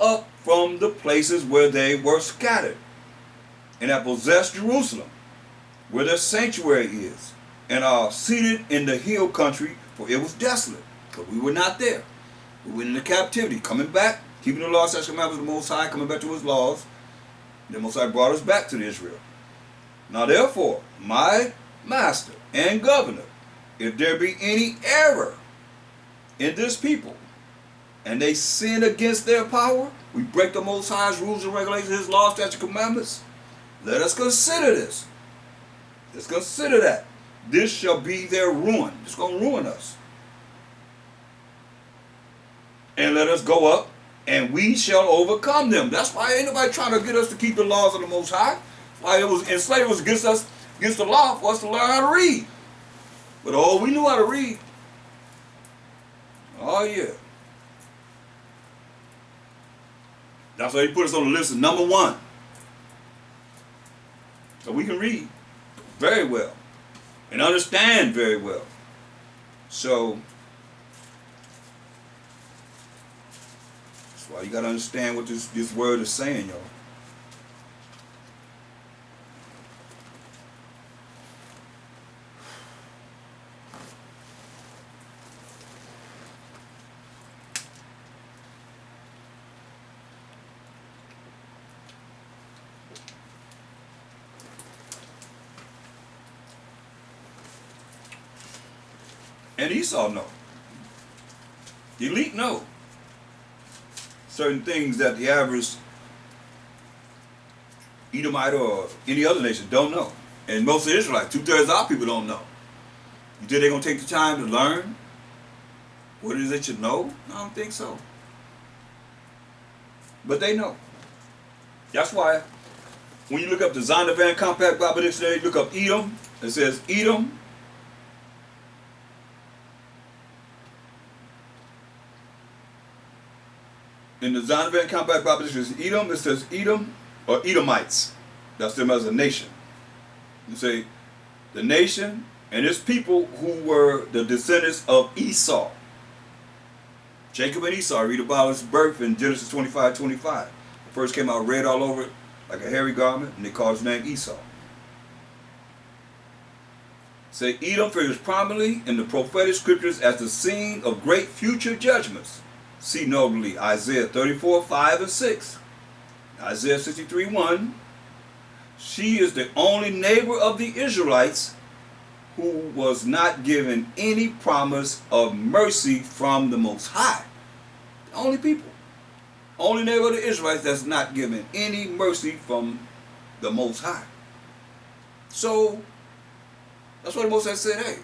up from the places where they were scattered, and have possessed Jerusalem, where their sanctuary is, and are seated in the hill country, for it was desolate, because we were not there. We went into captivity, coming back, keeping the laws, statutes, and commandments of the Most High, coming back to His laws. The Most High brought us back to Israel. Now therefore, my master and governor, if there be any error in this people, and they sin against their power, we break the Most High's rules and regulations, His laws, statutes, and commandments, let us consider this. Let's consider that. This shall be their ruin. It's going to ruin us. And let us go up, and we shall overcome them. That's why ain't nobody trying to get us to keep the laws of the Most High. That's why it was enslaved was against us, against the law for us to learn how to read. But oh, we knew how to read. Oh yeah. That's why He put us on the list of number 1. So we can read very well and understand very well. So that's why you got to understand what this word is saying, y'all. And Esau know. The elite know. Certain things that the average Edomite or any other nation don't know. And most of the Israelites, 2/3 of our people don't know. You think they're going to take the time to learn what it is they should know? I don't think so. But they know. That's why when you look up the Zondervan Compact Bible Dictionary, look up Edom, it says Edom. In the Zondervan Compact Bible Dictionary, Edom, it says Edom or Edomites. That's them as a nation. You say the nation and its people who were the descendants of Esau. Jacob and Esau, read about his birth in Genesis 25:25. First came out red all over it like a hairy garment, and they called his name Esau. Say Edom figures prominently in the prophetic scriptures as the scene of great future judgments. See notably Isaiah 34:5 and 6. Isaiah 63:1. She is the only neighbor of the Israelites who was not given any promise of mercy from the Most High. The only people. Only neighbor of the Israelites that's not given any mercy from the Most High. So, that's what the Most High said, hey,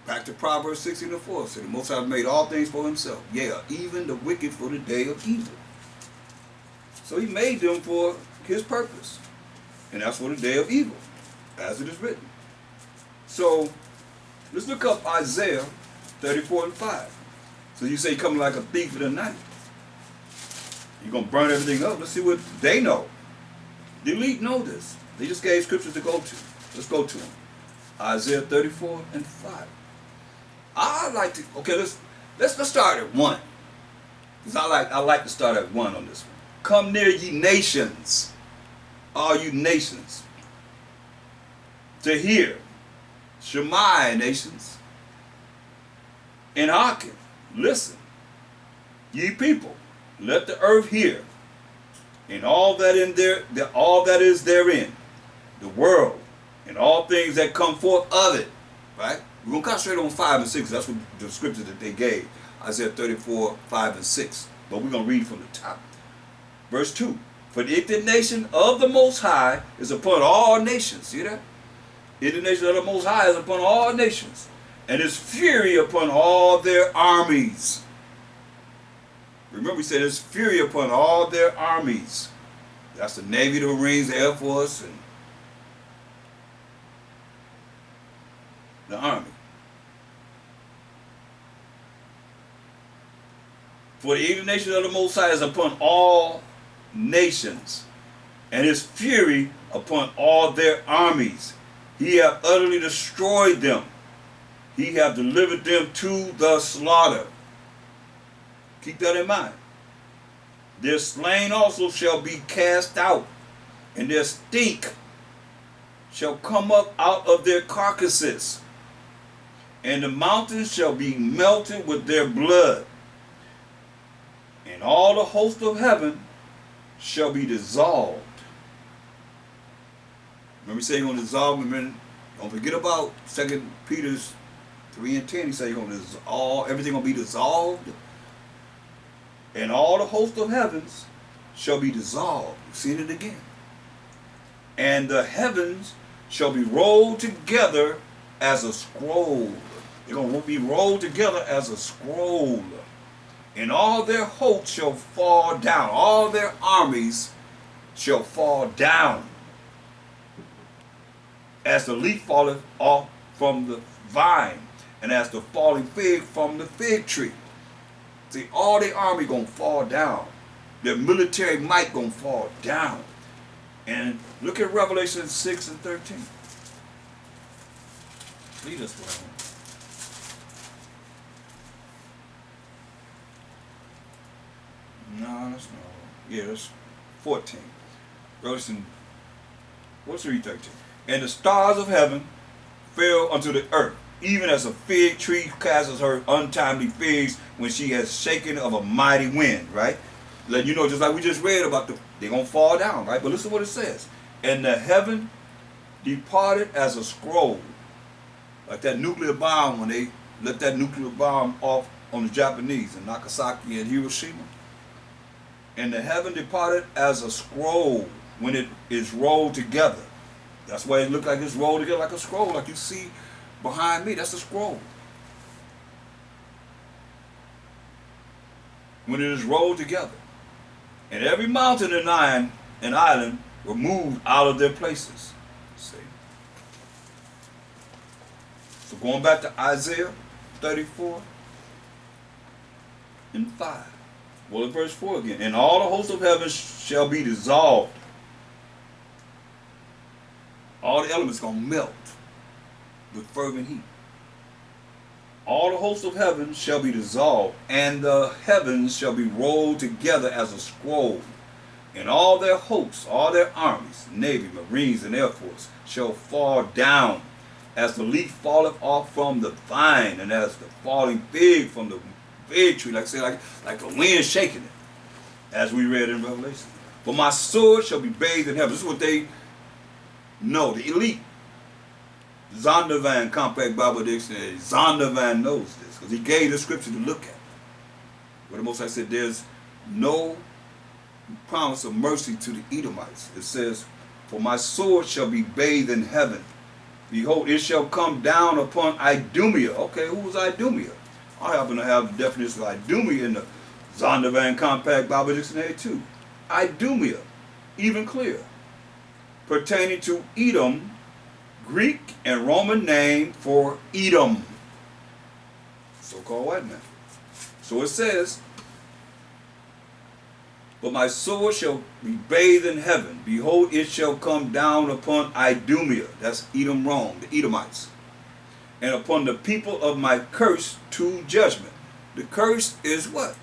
back to Proverbs 16:4, said the Most High made all things for Himself. Yeah, even the wicked for the day of evil. So He made them for His purpose. And that's for the day of evil, as it is written. So, let's look up Isaiah 34:5. So you say coming like a thief in the night. You're going to burn everything up. Let's see what they know. The elite know this. They just gave scriptures to go to. Let's go to them. Isaiah 34:5. I like to, okay, let's start at 1. Because I like to start at 1 on this one. Come near ye nations, all you nations, to hear. Shema, nations, and hearken. Listen, ye people, let the earth hear, and all that all that is therein, the world, and all things that come forth of it. Right? We're going to concentrate on 5 and 6. That's what the scripture that they gave. Isaiah 34:5 and 6. But we're going to read from the top. Verse 2. For the indignation of the Most High is upon all nations. See that? The indignation of the Most High is upon all nations, and His fury upon all their armies. Remember, He said His fury upon all their armies. That's the Navy, the Marines, the Air Force, and the Army. For the indignation of the Most High is upon all nations, and His fury upon all their armies. He hath utterly destroyed them. He hath delivered them to the slaughter. Keep that in mind. Their slain also shall be cast out, and their stink shall come up out of their carcasses, and the mountains shall be melted with their blood, and all the host of heaven shall be dissolved. Remember, he said he's going to dissolve them, and don't forget about 2 Peter 3 and 10. He said he's going to dissolve, everything going to be dissolved, and all the host of heavens shall be dissolved. You've seen it again. And the heavens shall be rolled together as a scroll. They're going to be rolled together as a scroll. And all their hosts shall fall down. All their armies shall fall down. As the leaf falleth off from the vine, and as the falling fig from the fig tree. See, all the army going to fall down. Their military might going to fall down. And look at Revelation 6 and 13. Lead us down. No, that's not. Yeah, that's 14. Revelation, what's 3:13? And the stars of heaven fell unto the earth, even as a fig tree casts her untimely figs when she has shaken of a mighty wind, right? Let you know, just like we just read about, they're going to fall down, right? But listen to what it says. And the heaven departed as a scroll, like that nuclear bomb when they let that nuclear bomb off on the Japanese in Nagasaki and Hiroshima. And the heaven departed as a scroll when it is rolled together. That's why it looks like it's rolled together like a scroll, like you see behind me. That's a scroll. When it is rolled together. And every mountain and island were moved out of their places. See? So going back to Isaiah 34 and 5. Well, in verse 4 again. And all the hosts of heaven shall be dissolved. All the elements going to melt with fervent heat. All the hosts of heaven shall be dissolved, and the heavens shall be rolled together as a scroll. And all their hosts, all their armies, navy, marines, and air force, shall fall down, as the leaf falleth off from the vine, and as the falling fig from the fig tree, like a wind shaking it, as we read in Revelation. For my sword shall be bathed in heaven. This is what they know, the elite. Zondervan Compact Bible Dictionary. Zondervan knows this because he gave the scripture to look at. Where the Most High said there's no promise of mercy to the Edomites. It says, for my sword shall be bathed in heaven. Behold, it shall come down upon Idumea. Okay, who was Idumea? I happen to have the definition of Idumea in the Zondervan Compact Bible Dictionary too. Idumea, even clearer, pertaining to Edom, Greek and Roman name for Edom, so-called white man. So it says, but my sword shall be bathed in heaven. Behold, it shall come down upon Idumea, that's Edom, Rome, the Edomites, and upon the people of my curse to judgment. The curse is what?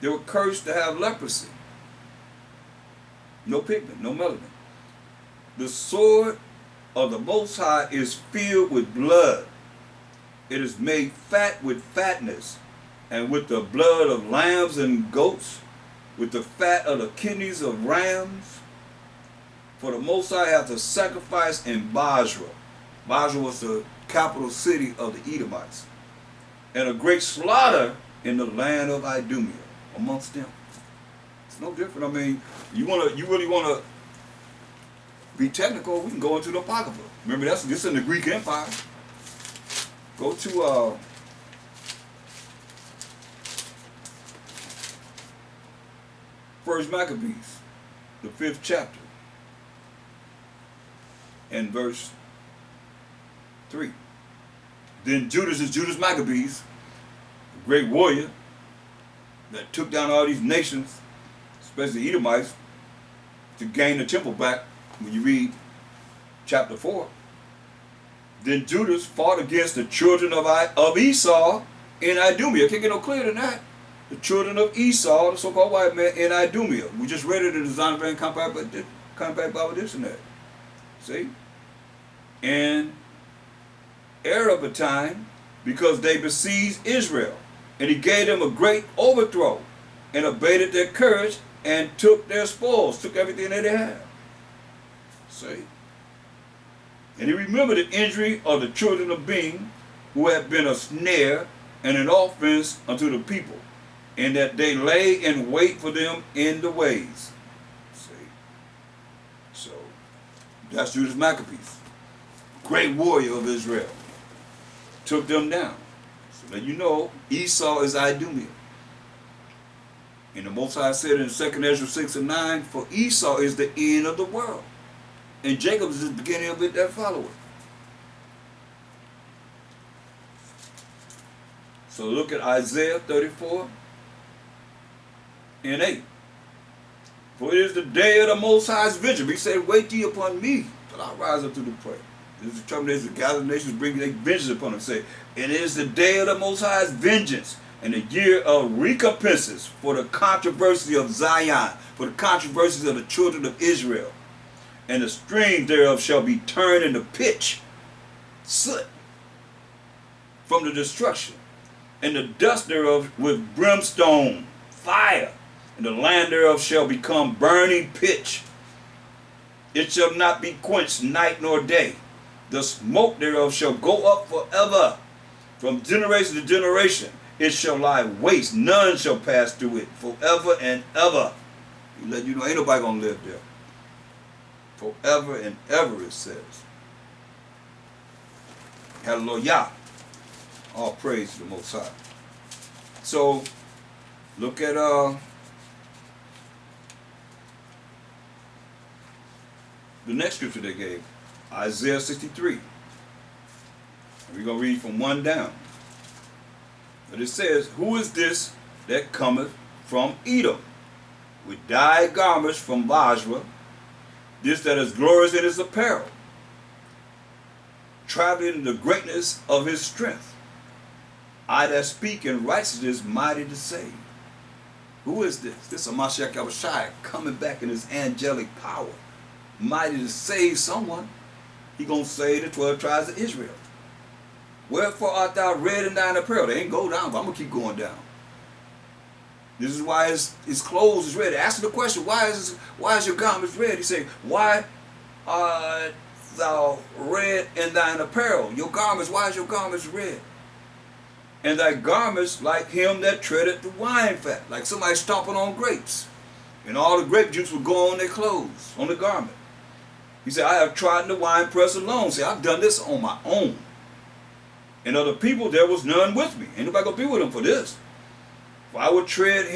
They were cursed to have leprosy. No pigment, no melanin. The sword of the Most High is filled with blood. It is made fat with fatness, and with the blood of lambs and goats, with the fat of the kidneys of rams. For the Most High hath a sacrifice in Basra. Basra was the capital city of the Edomites. And a great slaughter in the land of Idumea amongst them. It's no different. I mean, you really want to be technical, we can go into the Apocrypha. Remember, this in the Greek Empire. Go to First Maccabees, the 5th chapter, and verse 3. Then Judas Maccabees, a great warrior that took down all these nations, especially the Edomites, to gain the temple back. When you read chapter 4, then Judas fought against the children of Esau in Idumea. Can't get no clearer than that. the children of Esau, the so-called white man, in Idumea. We just read it in the Zondervan Compact Bible Dictionary. See? And Arbery, because they besieged Israel, and he gave them a great overthrow, and abated their courage, and took their spoils, took everything that they had. See? And he remembered the injury of the children of Being, who had been a snare and an offense unto the people, and that they lay in wait for them in the ways. See? So, that's Judas Maccabees, great warrior of Israel. Took them down. So that you know, Esau is Idumea. And the Most High said in 2 Ezra 6 and 9, for Esau is the end of the world, and Jacob is the beginning of it that followeth. So look at Isaiah 34 and 8. For it is the day of the Most High's vengeance. He said, wait ye upon me, till I rise up to the prey. This is the termination of the gathered nations bringing their vengeance upon them. Say, it is the day of the Most High's vengeance, and the year of recompenses for the controversy of Zion, for the controversies of the children of Israel. And the streams thereof shall be turned into pitch, soot, from the destruction, and the dust thereof with brimstone, fire, and the land thereof shall become burning pitch. It shall not be quenched night nor day. The smoke thereof shall go up forever, from generation to generation. It shall lie waste, none shall pass through it, forever and ever. He let you know, ain't nobody gonna live there. Forever and ever, it says. Hallelujah. All praise to the Most High. So, look at the next scripture they gave, Isaiah 63. We're going to read from 1 down. But it says, who is this that cometh from Edom, with dyed garments from Basra, this that is glorious in his apparel, traveling in the greatness of his strength? I that speak in righteousness, mighty to save. Who is this? This is Mashiach Yahushua coming back in his angelic power, mighty to save someone. He gonna save the 12 tribes of Israel. Wherefore art thou red in thine apparel? They ain't go down, but I'm gonna keep going down. This is why his clothes is red. Ask him the question, why is your garments red? He say, why art thou red in thine apparel? Your garments, why is your garments red? And thy garments like him that treadeth the wine fat, like somebody stomping on grapes. And all the grape juice would go on their clothes, on the garment. He said, I have trodden the winepress alone. See, I've done this on my own. And other people, there was none with me. Ain't nobody gonna be with him for this. For I will tread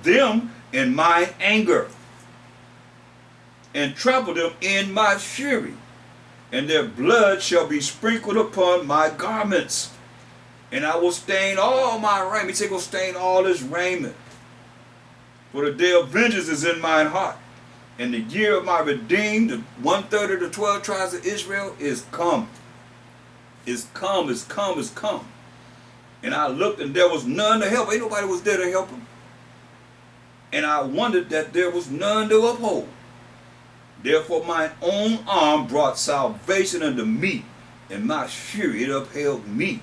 them in mine anger, and trample them in my fury, and their blood shall be sprinkled upon my garments. And I will stain all my raiment. He said, go stain all his raiment. For the day of vengeance is in mine heart, and the year of my redeemed, the 1/3 of the 12 tribes of Israel, is come. Is come, is come, is come. And I looked, and there was none to help. Ain't nobody was there to help him. And I wondered that there was none to uphold. Therefore mine own arm brought salvation unto me, and my fury it upheld me.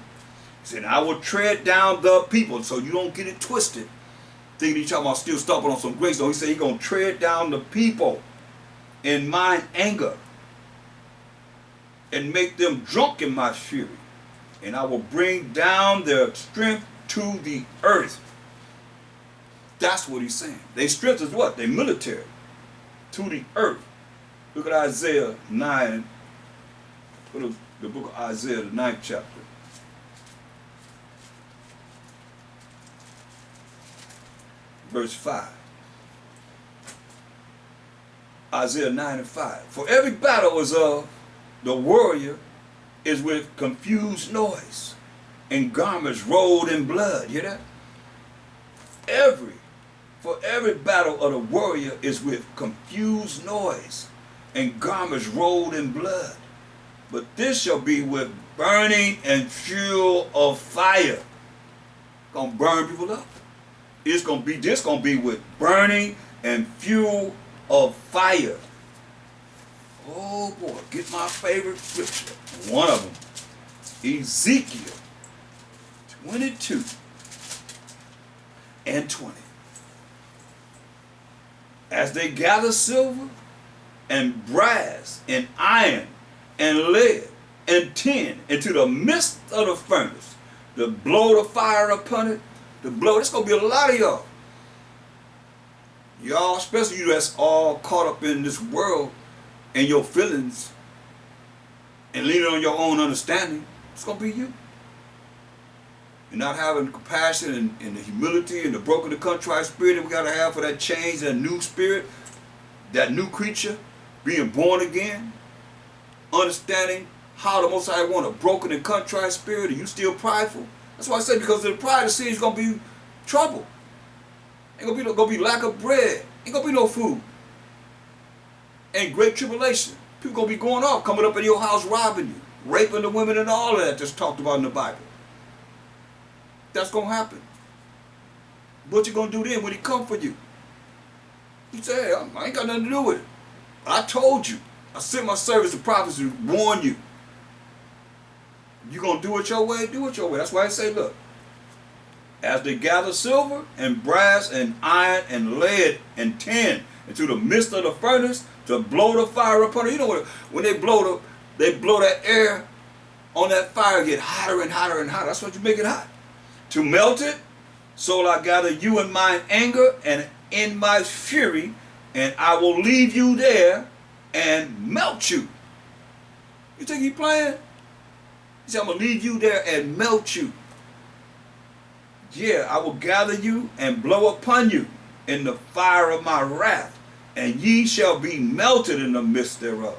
He said, I will tread down the people, so you don't get it twisted. Thinking he's talking about still stomping on some grapes. So he said he's going to tread down the people in mine anger, and make them drunk in my fury. And I will bring down their strength to the earth. That's what he's saying. Their strength is what? Their military. To the earth. Look at Isaiah 9. Go to the book of Isaiah, the 9th chapter. Verse 5. Isaiah 9 and 5. For every battle is of the warrior is with confused noise, and garments rolled in blood. Hear that? For every battle of the warrior is with confused noise, and garments rolled in blood. But this shall be with burning and fuel of fire. Gonna burn people up. It's gonna be this gonna be with burning and fuel of fire. Oh boy, get my favorite scripture. One of them, Ezekiel 22 and 20. As they gather silver and brass and iron and lead and tin into the midst of the furnace, to blow the fire upon it, to blow. There's going to be a lot of y'all. Y'all, especially you that's all caught up in this world and your feelings and leaning on your own understanding. It's going to be you. You're not having compassion and the humility and the broken and contrite spirit that we got to have for that change, that new spirit, that new creature, being born again, understanding how the Most High want a broken and contrite spirit, and you still prideful. That's why I said, because of the pride of sin is going to be trouble. Ain't gonna be lack of bread. Ain't gonna be no food. And great tribulation. People gonna be going off, coming up in your house, robbing you, raping the women, and all of that that's talked about in the Bible. That's gonna happen. What you gonna do then when he come for you? He said, hey, I ain't got nothing to do with it. I told you. I sent my servants of prophets to warn you. You gonna do it your way? Do it your way. That's why I say, look. As they gather silver and brass and iron and lead and tin into the midst of the furnace to blow the fire upon it. You know what? When they blow that air on that fire, get hotter and hotter and hotter. That's what you make it hot. To melt it, so will I gather you in mine anger and in my fury, and I will leave you there and melt you. You think he playing? He said, I'm going to leave you there and melt you. Yeah, I will gather you and blow upon you in the fire of my wrath, and ye shall be melted in the midst thereof.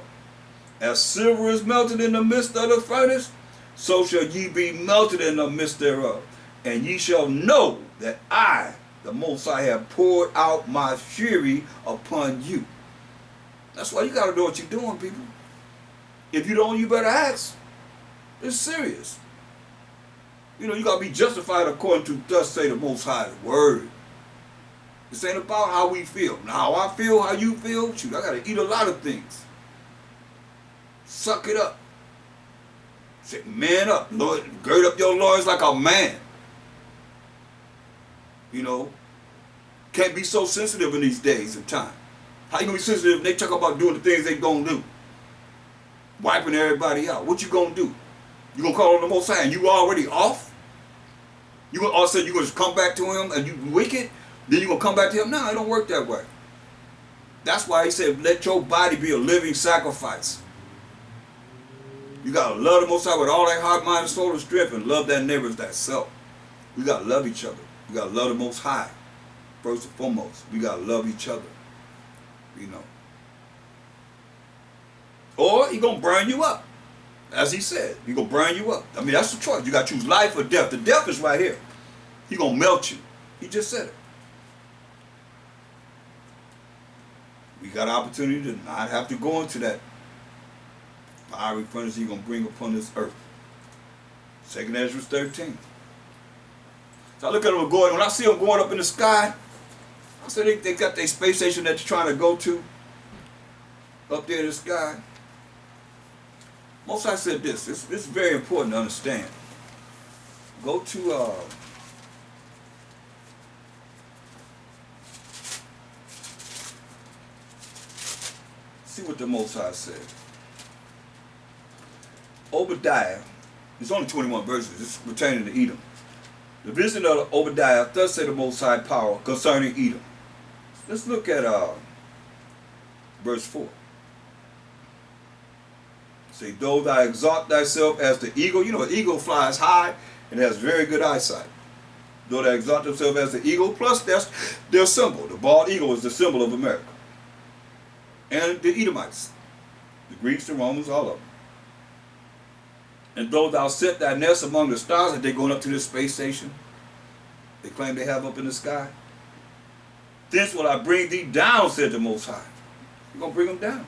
As silver is melted in the midst of the furnace, so shall ye be melted in the midst thereof. And ye shall know that I, the Most High, have poured out my fury upon you. That's why you got to know what you're doing, people. If you don't, you better ask. It's serious. You know, you got to be justified according to thus say the Most High's word. This ain't about how we feel. Now, how I feel, how you feel, shoot, I got to eat a lot of things. Suck it up. Say, man up. Lord, gird up your loins like a man. You know, can't be so sensitive in these days and time. How you going to be sensitive if they talk about doing the things they going to do? Wiping everybody out. What you going to do? You going to call on the Most High and you already off? You gonna all of a sudden you're going to come back to him and you wicked? Then you're going to come back to him? No, it don't work that way. That's why he said, let your body be a living sacrifice. You got to love the Most High with all that heart, mind, soul, and strength, and love that neighbor as that self. We got to love each other. We got to love the Most High. First and foremost, we got to love each other. You know. Or he going to burn you up. As he said, he going to burn you up. I mean, that's the choice. You got to choose life or death. The death is right here. He going to melt you. He just said it. We got an opportunity to not have to go into that fiery furnace he's going to bring upon this earth. 2 Ezra 13. So I look at them going, when I see them going up in the sky, I say they got their space station that they're trying to go to up there in the sky. Most I said this is very important to understand. Go to see what the Most High said. Obadiah, there's only 21 verses, it's pertaining to Edom. The vision of Obadiah, thus say the Most High power concerning Edom. Let's look at verse 4. Say, though thou exalt thyself as the eagle, you know an eagle flies high and has very good eyesight. Though thou exalt thyself as the eagle, plus that's their symbol. The bald eagle is the symbol of America. And the Edomites, the Greeks, the Romans, all of them. And though thou set thy nest among the stars, and they're going up to this space station they claim they have up in the sky, thence will I bring thee down, said the Most High. You're going to bring them down.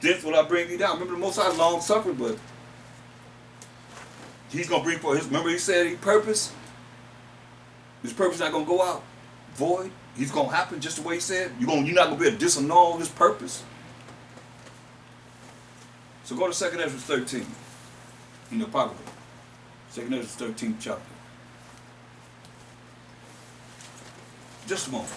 Thence will I bring thee down. Remember, the Most High long suffered, but he's going to bring forth his, remember he said he purposed His purpose is not going to go out void. He's going to happen just the way he said. You're not going to be able to disannul his purpose. So go to 2 Ezra 13 in the Apocrypha. 2 Ezra 13th chapter. Just a moment.